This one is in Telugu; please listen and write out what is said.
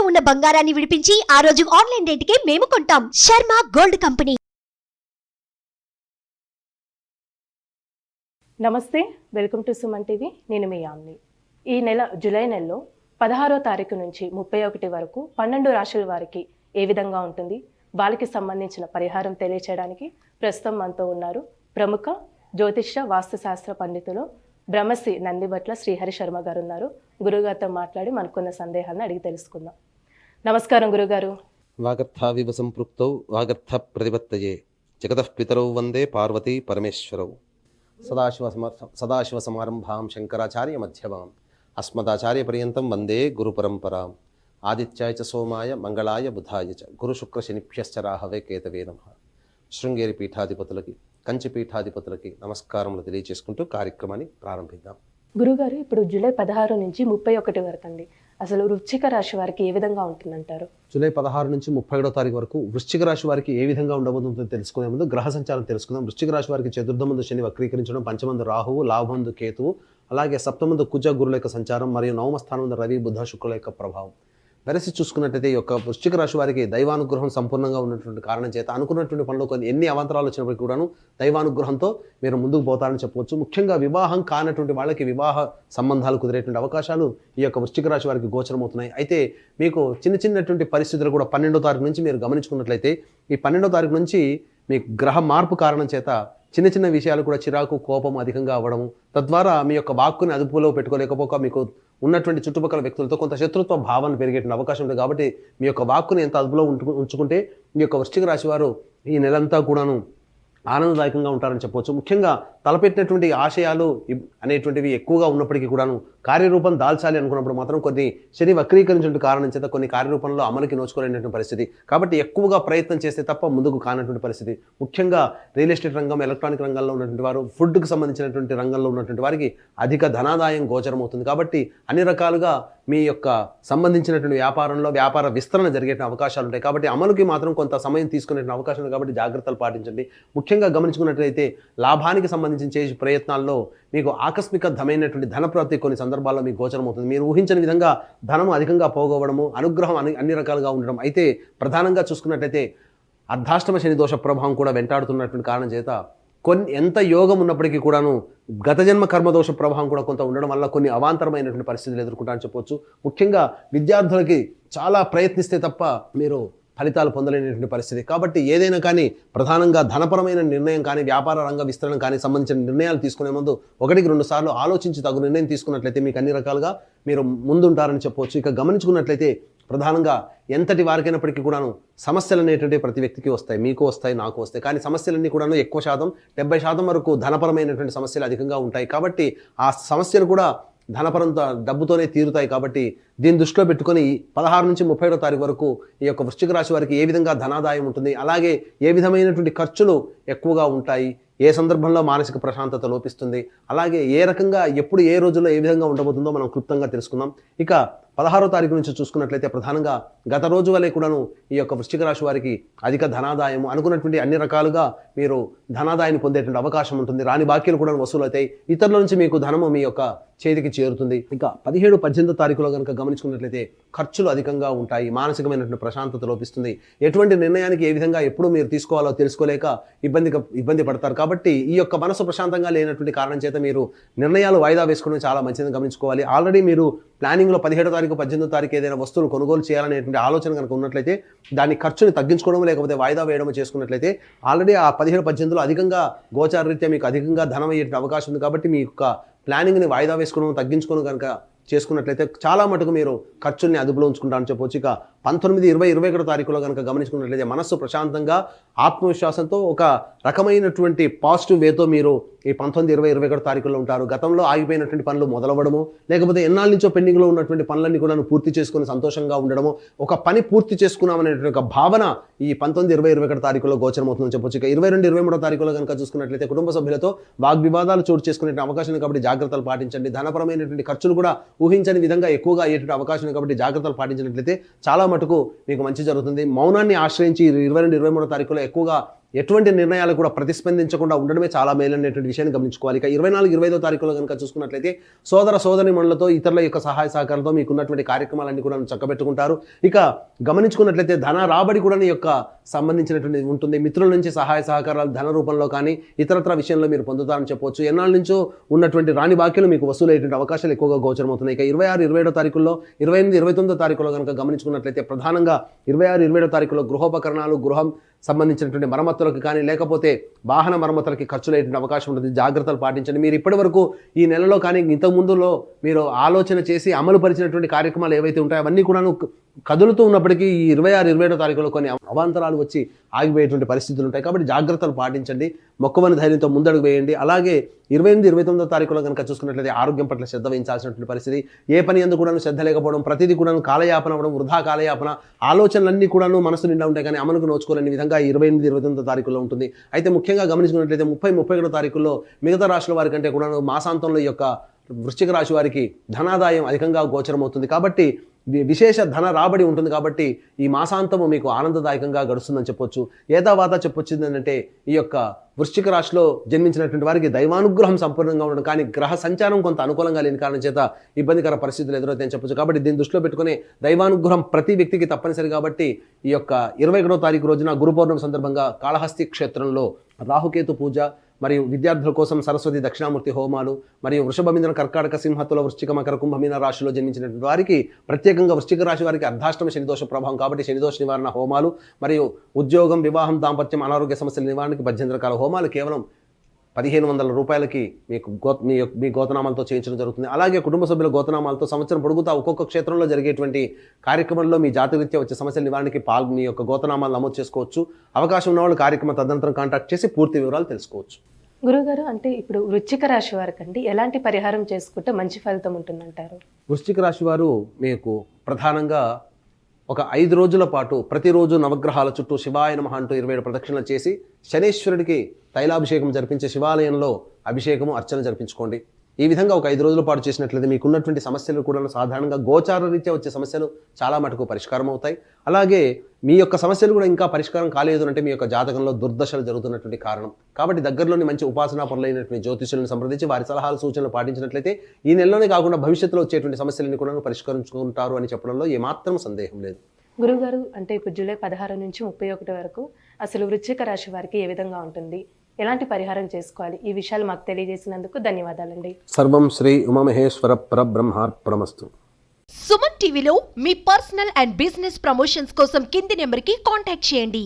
ఉన్న బంగారాన్ని విడిపించి ఆ రోజు ఆన్లైన్ రేటుకే మేము కొంటాం. Sharma gold company. నమస్తే, వెల్కమ్ టు సుమన్ టీవీ. నేను మీ యామ్ని. ఈ నెల జూలై నెలలో 16వ తారీఖు నుంచి 31 వరకు 12 రాశుల వారికి ఏ విధంగా ఉంటుంది, వాళ్ళకి సంబంధించిన పరిహారం తెలియచేయడానికి ప్రస్తుతం మనతో ఉన్నారు ప్రముఖ జ్యోతిష్య వాస్తుశాస్త్ర పండితులు బ్రహ్మశ్రీ నందిబట్ల శ్రీహరి శర్మ గారు ఉన్నారు. గురుగారితో మాట్లాడి మనకున్న సందేహాలను అడిగి తెలుసుకుందాం. నమస్కారం గురుగారు. వాగర్థావివ సంపృక్తౌ వాగర్థ ప్రతిపత్తయే జగతః పితరౌ వందే పార్వతీ పరమేశ్వరౌ. సదాశివ సమారంభాం శంకరాచార్య మధ్యమాం అస్మదాచార్య పర్యంతం వందే గురు పరంపరాం. ఆదిత్యాయ చ సోమాయ మంగళాయ బుధాయ చ గురు శుక్ర శనిభ్యశ్చ రాహవే కేతవే నమః. శృంగేరి పీఠాధిపతులకి, కంచి పీఠాధిపతులకి నమస్కారములు తెలియజేసుకుంటూ కార్యక్రమాన్ని ప్రారంభిద్దాం. గురుగారు, ఇప్పుడు జూలై 16 నుంచి 31 వరకు అండి, అసలు వృశ్చిక రాశి వారికి ఏ విధంగా ఉంటుందంటారు? జూలై 16 నుంచి 31వ తారీఖు వరకు వృశ్చిక రాశి వారికి ఏ విధంగా ఉండబోతుందో తెలుసుకునే ముందు గ్రహ సంచారం తెలుసుకుందాం. వృశ్చిక రాశి వారికి చతుర్థమందు శని వక్రీకరించడం, పంచమందు రాహువు, లాభమందు కేతువు, అలాగే సప్తమందు కుజ గురుల యొక్క సంచారం మరియు నవమ స్థానం రవి బుధ శుక్రుల యొక్క ప్రభావం వెరసి చూసుకున్నట్టయితే ఈ యొక్క వృశ్చిక రాశి వారికి దైవానుగ్రహం సంపూర్ణంగా ఉన్నటువంటి కారణం చేత అనుకున్నటువంటి పనులు కొన్ని ఎన్ని అవాంతరాలు వచ్చినప్పటికీ కూడాను దైవానుగ్రహంతో మీరు ముందుకు పోతారని చెప్పవచ్చు. ముఖ్యంగా వివాహం కానటువంటి వాళ్ళకి వివాహ సంబంధాలు కుదిరేటువంటి అవకాశాలు ఈ యొక్క వృశ్చిక రాశి వారికి గోచరమవుతున్నాయి. అయితే మీకు చిన్నటువంటి పరిస్థితులు కూడా 12వ తారీఖు నుంచి మీరు గమనించుకున్నట్లయితే ఈ 12వ తారీఖు నుంచి మీకు గ్రహ మార్పు కారణం చేత చిన్న విషయాలు కూడా చిరాకు, కోపం అధికంగా అవ్వడము, తద్వారా మీ యొక్క వాక్కుని అదుపులో పెట్టుకోలేకపోక మీకు ఉన్నటువంటి చుట్టుపక్కల వ్యక్తులతో కొంత శత్రుత్వ భావన పెరిగేటువంటి అవకాశం ఉంది. కాబట్టి మీ యొక్క వాక్కుని ఎంత అదుపులో ఉంచుకుంటే మీ యొక్క వృశ్చిక రాశి వారు ఈ నెలంతా కూడాను ఆనందదాయకంగా ఉంటారని చెప్పవచ్చు. ముఖ్యంగా తలపెట్టినటువంటి ఆశయాలు అనేటువంటివి ఎక్కువగా ఉన్నప్పటికీ కూడాను కార్యరూపం దాల్చాలి అనుకున్నప్పుడు మాత్రం కొన్ని శని వక్రీకరించిన కారణం చేత కొన్ని కార్యరూపంలో అమలుకి నోచుకోలేనటువంటి పరిస్థితి. కాబట్టి ఎక్కువగా ప్రయత్నం చేస్తే తప్ప ముందుకు కానటువంటి పరిస్థితి. ముఖ్యంగా రియల్ ఎస్టేట్ రంగం, ఎలక్ట్రానిక్ రంగంలో ఉన్నటువంటి వారు, ఫుడ్కి సంబంధించినటువంటి రంగంలో ఉన్నటువంటి వారికి అధిక ధనాదాయం గోచరమవుతుంది. కాబట్టి అన్ని రకాలుగా మీ యొక్క సంబంధించినటువంటి వ్యాపారంలో వ్యాపార విస్తరణ జరిగే అవకాశాలు ఉంటాయి. కాబట్టి అమలుకి మాత్రం కొంత సమయం తీసుకునే అవకాశం ఉంది. కాబట్టి జాగ్రత్తలు పాటించండి. ముఖ్యంగా గమనించుకున్నట్లయితే లాభానికి సంబంధించి చేసే ప్రయత్నాల్లో మీకు ఆకస్మికమైనటువంటి ధనప్రాప్తి కొన్ని సందర్భాల్లో మీకు గోచరమవుతుంది. మీరు ఊహించని విధంగా ధనం అధికంగా పోగొవడము, అనుగ్రహం అన్ని రకాలుగా ఉండడం. అయితే ప్రధానంగా చూసుకున్నట్లయితే అర్ధాష్టమ శని దోష ప్రభావం కూడా వెంటాడుతున్నటువంటి కారణం చేత ఎంత యోగం ఉన్నప్పటికీ కూడాను గత జన్మ కర్మదోష ప్రభావం కూడా కొంత ఉండడం వల్ల కొన్ని అవాంతరమైనటువంటి పరిస్థితులు ఎదుర్కొంటారని చెప్పవచ్చు. ముఖ్యంగా విద్యార్థులకి చాలా ప్రయత్నిస్తే తప్ప మీరు ఫలితాలు పొందలేనటువంటి పరిస్థితి. కాబట్టి ఏదైనా కానీ ప్రధానంగా ధనపరమైన నిర్ణయం కానీ, వ్యాపార రంగ విస్తరణ కానీ సంబంధించిన నిర్ణయాలు తీసుకునే ముందు 1-2 సార్లు ఆలోచించి తగు నిర్ణయం తీసుకున్నట్లయితే మీకు అన్ని రకాలుగా మీరు ముందుంటారని చెప్పవచ్చు. ఇక గమనించుకున్నట్లయితే ప్రధానంగా ఎంతటి వారికైనప్పటికీ కూడాను సమస్యలు అనేటువంటి ప్రతి వ్యక్తికి వస్తాయి. మీకు వస్తాయి, నాకు వస్తాయి. కానీ సమస్యలన్నీ కూడాను ఎక్కువ శాతం 70% వరకు ధనపరమైనటువంటి సమస్యలు అధికంగా ఉంటాయి. కాబట్టి ఆ సమస్యలు కూడా ధనపరంతో డబ్బుతోనే తీరుతాయి. కాబట్టి దీన్ని దృష్టిలో పెట్టుకొని 16 నుంచి 31వ తారీఖు వరకు ఈ యొక్క వృశ్చిక రాశి వారికి ఏ విధంగా ధనాదాయం ఉంటుంది, అలాగే ఏ విధమైనటువంటి ఖర్చులు ఎక్కువగా ఉంటాయి, ఏ సందర్భంలో మానసిక ప్రశాంతత లోపిస్తుంది, అలాగే ఏ రకంగా ఎప్పుడు ఏ రోజుల్లో ఏ విధంగా ఉండబోతుందో మనం క్లుప్తంగా తెలుసుకుందాం. ఇక 16వ తారీఖు నుంచి చూసుకున్నట్లయితే ప్రధానంగా గత రోజు వలె కూడాను ఈ యొక్క వృశ్చిక రాశి వారికి అధిక ధనాదాయం, అనుకున్నటువంటి అన్ని రకాలుగా మీరు ధనాదాయాన్ని పొందేటువంటి అవకాశం ఉంటుంది. రాని బాకీలు కూడా వసూలు అవుతాయి. ఇతరుల నుంచి మీకు ధనము మీ యొక్క చేతికి చేరుతుంది. ఇంకా 17-18 తారీఖులో కనుక గమనించుకున్నట్లయితే ఖర్చులు అధికంగా ఉంటాయి, మానసికమైనటువంటి ప్రశాంతత లోపిస్తుంది. ఎటువంటి నిర్ణయానికి ఏ విధంగా ఎప్పుడు మీరు తీసుకోవాలో తెలుసుకోలేక ఇబ్బంది పడతారు. కాబట్టి ఈ యొక్క మనసు ప్రశాంతంగా లేనటువంటి కారణం చేత మీరు నిర్ణయాలు వాయిదా వేసుకోవడం చాలా మంచిదని గమనించుకోవాలి. ఆల్రెడీ మీరు ప్లానింగ్లో 17వ తారీఖు 18వ తారీఖు ఏదైనా వస్తువులు కొనుగోలు చేయాలనేటువంటి ఆలోచన కనుక ఉన్నట్లయితే దాని ఖర్చుని తగ్గించుకోవడం లేకపోతే వాయిదా వేయడం చేసుకున్నట్లయితే ఆల్రెడీ ఆ 17-18లో అధికంగా గోచారరీత్యా మీకు అధికంగా ధనం అయ్యే అవకాశం ఉంది. కాబట్టి మీ యొక్క ప్లానింగ్ని వాయిదా వేసుకోవడం, తగ్గించుకోవడం కనుక చేసుకున్నట్లయితే చాలా మటుకు మీరు ఖర్చుల్ని అదుపులో ఉంచుకుంటారని చెప్పవచ్చు. ఇక 19, 20, 21 తారీఖులో కనుక గమనించుకున్నట్లయితే మనస్సు ప్రశాంతంగా ఆత్మవిశ్వాసంతో ఒక రకమైనటువంటి పాజిటివ్ వేతో మీరు ఈ 19, 20, 21 తారీఖుల్లో ఉంటారు. గతంలో ఆగిపోయినటువంటి పనులు మొదలవ్వడము, లేకపోతే ఎన్నాళ్ళ నుంచో పెండింగ్లో ఉన్నటువంటి పనులన్నీ కూడా పూర్తి చేసుకుని సంతోషంగా ఉండడము, ఒక పని పూర్తి చేసుకున్నామనేటువంటి ఒక భావన ఈ 19, 20, 21 తారీఖులో గోచరమవుతుందని చెప్పొచ్చు. ఇక 22, 23 తారీఖులో కనుక చూసుకున్నట్లయితే కుటుంబ సభ్యులతో వాగ్వివాదాలు చోటు చేసుకునే అవకాశం ఉంది. కాబట్టి జాగ్రత్తలు పాటించండి. ధనపరమైనటువంటి ఖర్చులు కూడా ఊహించని విధంగా ఎక్కువగా అయ్యేటువంటి అవకాశం ఉంది. కాబట్టి జాగ్రత్తలు పాటించినట్లయితే చాలా మటుకు మీకు మంచి జరుగుతుంది. మౌనాన్ని ఆశ్రయించి 22, 23 తారీఖులో ఎక్కువగా ఎటువంటి నిర్ణయాలు కూడా ప్రతిస్పందించకుండా ఉండడమే చాలా మేలనేటువంటి విషయాన్ని గమనించుకోవాలి. ఇక 24-25 తారీఖులో కనుక చూసుకున్నట్లయితే సోదర సోదరీమణులతో ఇతరుల యొక్క సహాయ సహకారంతో మీకున్నటువంటి కార్యక్రమాలన్నీ కూడా చక్కబెట్టుకుంటారు. ఇక గమనించుకున్నట్లయితే ధన రాబడి కూడా ఈ యొక్క సంబంధించినటువంటి ఉంటుంది. మిత్రుల నుంచి సహాయ సహకారాలు ధన రూపంలో కానీ ఇతరత్ర విషయంలో మీరు పొందుతారని చెప్పవచ్చు. ఎన్నాళ్ళ నుంచో ఉన్నటువంటి రాని బాకీలు మీకు వసూలయ్యేటువంటి అవకాశాలు ఎక్కువగా గోచరమవుతున్నాయి. ఇక 26-27 తారీఖుల్లో 28-29 తారీఖులో కనుక గమనించుకున్నట్లయితే ప్రధానంగా 26-27 తారీఖులో గృహోపకరణాలు గృహం సంబంధించినటువంటి మరమ్మతులకు కానీ లేకపోతే వాహన మరమ్మతులకి ఖర్చులు అయ్యేటువంటి అవకాశం ఉంటుంది. జాగ్రత్తలు పాటించండి. మీరు ఇప్పటి వరకు ఈ నెలలో కానీ ఇంతకు ముందులో మీరు ఆలోచన చేసి అమలు పరిచినటువంటి కార్యక్రమాలు ఏవైతే ఉంటాయో అవన్నీ కూడా కదులుతూ ఉన్నప్పటికీ ఈ 26-27 తారీఖులో కొన్ని అవాంతరాలు వచ్చి ఆగిపోయేటువంటి పరిస్థితులు ఉంటాయి. కాబట్టి జాగ్రత్తలు పాటించండి. మొక్కవని ధైర్యంతో ముందడుగు వేయండి. అలాగే 28-29 తారీఖులో కనుక చూసుకున్నట్లయితే ఆరోగ్యం పట్ల శ్రద్ధ వహించాల్సినటువంటి పరిస్థితి. ఏ పని ఎందుకు కూడా శ్రద్ధ లేకపోవడం, ప్రతిదీ కూడా కాలయాపన అవ్వడం, వృధా కాలయాపన, ఆలోచనలన్నీ కూడా మనసు నిండా ఉంటాయి కానీ అమలుకు నోచుకోలేని విధంగా 28-29 తారీఖులో ఉంటుంది. అయితే ముఖ్యంగా గమనించుకున్నట్లయితే 30-31 తారీఖుల్లో మిగతా రాశుల వారి కంటే కూడా మాసాంతంలో ఈ యొక్క వృశ్చిక రాశి వారికి ధనాదాయం అధికంగా గోచరమవుతుంది. కాబట్టి విశేష ధన రాబడి ఉంటుంది. కాబట్టి ఈ మాసాంతము మీకు ఆనందదాయకంగా గడుస్తుందని చెప్పొచ్చు. ఏదావాత చెప్పొచ్చు ఏంటంటే ఈ యొక్క వృశ్చిక రాశిలో జన్మించినటువంటి వారికి దైవానుగ్రహం సంపూర్ణంగా ఉండడం కానీ గ్రహ సంచారం కొంత అనుకూలంగా లేని కారణం చేత ఇబ్బందికర పరిస్థితులు ఎదురవుతాయని చెప్పొచ్చు. కాబట్టి దీన్ని దృష్టిలో పెట్టుకుని దైవానుగ్రహం ప్రతి వ్యక్తికి తప్పనిసరి. కాబట్టి ఈ యొక్క 21వ తారీఖు రోజున గురు పౌర్ణమి సందర్భంగా కాళహస్తి క్షేత్రంలో రాహుకేతు పూజ మరియు విద్యార్థుల కోసం సరస్వతి దక్షిణామూర్తి హోమాలు మరియు వృషభమింద్ర కర్కాటక సింహతుల వృశ్చిక మకర కుంభమీన రాశిలో జన్మించినటువంటి వారికి ప్రత్యేకంగా వృశ్చిక రాశి వారికి అర్ధాష్టమ శనిదోష ప్రభావం కాబట్టి శనిదోష నివారణ హోమాలు మరియు ఉద్యోగం, వివాహం, దాంపత్యం, అనారోగ్య సమస్యల నివారణకి 18 రకాల హోమాలు కేవలం 1500 రూపాయలకి మీకు మీ గోతనామాలతో చేయించడం జరుగుతుంది. అలాగే కుటుంబ సభ్యుల గోతనామాలతో సంవత్సరం పొడుగుతా ఒక్కొక్క క్షేత్రంలో జరిగేటువంటి కార్యక్రమంలో మీ జాతకరీత్యా వచ్చే సమస్యల నివారణకి మీ యొక్క గోతనామాలు నమోదు చేసుకోవచ్చు. అవకాశం ఉన్న వాళ్ళు కార్యక్రమం తదనంతరం కాంటాక్ట్ చేసి పూర్తి వివరాలు తెలుసుకోవచ్చు. గురుగారు, అంటే ఇప్పుడు వృశ్చిక రాశి వారికి ఎలాంటి పరిహారం చేసుకుంటే మంచి ఫలితం ఉంటుందంటారు? వృశ్చిక రాశి వారు మీకు ప్రధానంగా ఒక 5 రోజుల పాటు ప్రతిరోజు నవగ్రహాల చుట్టూ శివాయ నమః అంటూ 27 ప్రదక్షిణలు చేసి శనేశ్వరుడికి తైలాభిషేకం జరిపించే శివాలయంలో అభిషేకము అర్చన జరిపించుకోండి. ఈ విధంగా ఒక 5 రోజుల పాటు చేసినట్లయితే మీకున్నటువంటి సమస్యలు కూడా సాధారణంగా గోచార రీత్యా వచ్చే సమస్యలు చాలా మటుకు పరిష్కారం అవుతాయి. అలాగే మీ యొక్క సమస్యలు కూడా ఇంకా పరిష్కారం కాలేదు అంటే మీ యొక్క జాతకంలో దుర్దశలు జరుగుతున్నటువంటి కారణం. కాబట్టి దగ్గరలోని మంచి ఉపాసనా పరులైనటువంటి జ్యోతిష్యులను సంప్రదించి వారి సలహాలు సూచనలు పాటించినట్లయితే ఈ నెలలోనే కాకుండా భవిష్యత్తులో వచ్చేటువంటి సమస్యలను కూడా పరిష్కరించుకుంటారు అని చెప్పడంలో ఏమాత్రం సందేహం లేదు. గురుగారు, అంటే ఇప్పుడు జూలై 16 నుంచి 31 వరకు అసలు వృశ్చిక రాశి వారికి ఏ విధంగా ఉంటుంది, ఎలాంటి పరిహారం చేసుకోవాలి, ఈ విషయాలు మాకు తెలియజేసినందుకు ధన్యవాదాలండి. సర్వం శ్రీ ఉమామహేశ్వర పరబ్రహ్మార్పణమస్తు. సుమన్ టీవీలో మీ పర్సనల్ అండ్ బిజినెస్ ప్రమోషన్స్ కోసం కింది నెంబర్కి కాంటాక్ట్ చేయండి.